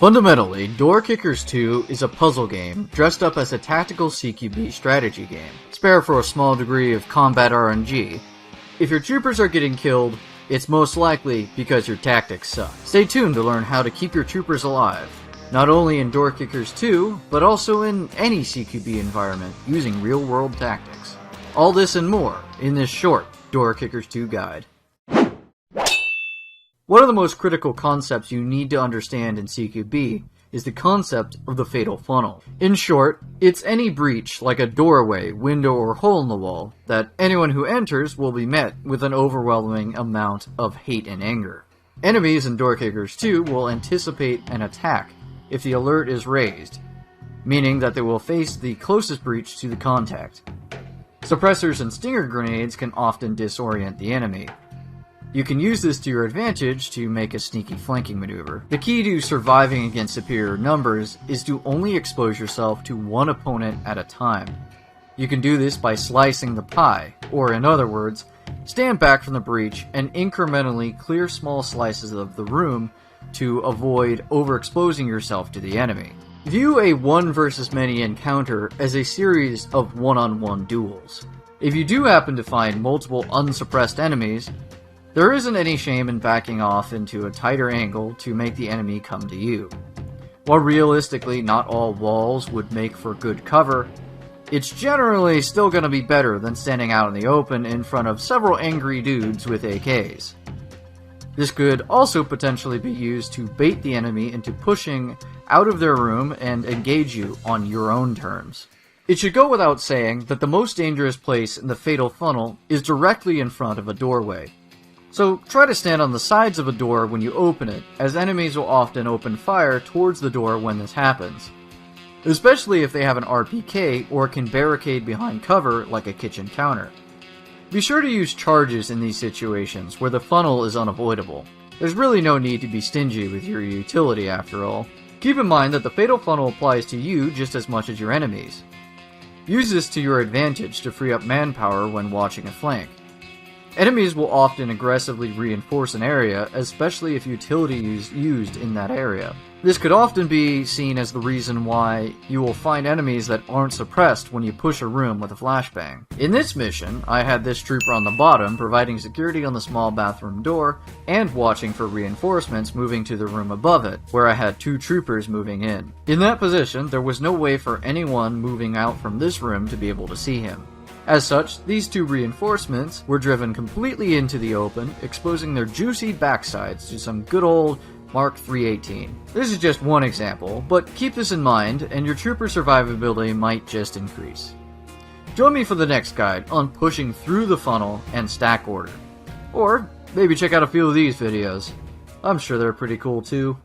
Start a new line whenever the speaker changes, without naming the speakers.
Fundamentally, Door Kickers 2 is a puzzle game dressed up as a tactical CQB strategy game, spare for a small degree of combat RNG. If your troopers are getting killed, it's most likely because your tactics suck. Stay tuned to learn how to keep your troopers alive, not only in Door Kickers 2, but also in any CQB environment using real-world tactics. All this and more in this short Door Kickers 2 guide. One of the most critical concepts you need to understand in CQB is the concept of the fatal funnel. In short, it's any breach, like a doorway, window, or hole in the wall, that anyone who enters will be met with an overwhelming amount of hate and anger. Enemies in Door Kickers 2 will anticipate an attack if the alert is raised, meaning that they will face the closest breach to the contact. Suppressors and stinger grenades can often disorient the enemy. You can use this to your advantage to make a sneaky flanking maneuver. The key to surviving against superior numbers is to only expose yourself to one opponent at a time. You can do this by slicing the pie, or in other words, stand back from the breach and incrementally clear small slices of the room to avoid overexposing yourself to the enemy. View a one versus many encounter as a series of one-on-one duels. If you do happen to find multiple unsuppressed enemies, there isn't any shame in backing off into a tighter angle to make the enemy come to you. While realistically not all walls would make for good cover, it's generally still going to be better than standing out in the open in front of several angry dudes with AKs. This could also potentially be used to bait the enemy into pushing out of their room and engage you on your own terms. It should go without saying that the most dangerous place in the fatal funnel is directly in front of a doorway. So try to stand on the sides of a door when you open it, as enemies will often open fire towards the door when this happens, especially if they have an RPK or can barricade behind cover like a kitchen counter. Be sure to use charges in these situations where the funnel is unavoidable. There's really no need to be stingy with your utility after all. Keep in mind that the fatal funnel applies to you just as much as your enemies. Use this to your advantage to free up manpower when watching a flank. Enemies will often aggressively reinforce an area, especially if utility is used in that area. This could often be seen as the reason why you will find enemies that aren't suppressed when you push a room with a flashbang. In this mission, I had this trooper on the bottom providing security on the small bathroom door and watching for reinforcements moving to the room above it, where I had two troopers moving in. In that position, there was no way for anyone moving out from this room to be able to see him. As such, these two reinforcements were driven completely into the open, exposing their juicy backsides to some good old Mark 318. This is just one example, but keep this in mind and your trooper survivability might just increase. Join me for the next guide on pushing through the funnel and stack order. Or maybe check out a few of these videos. I'm sure they're pretty cool too.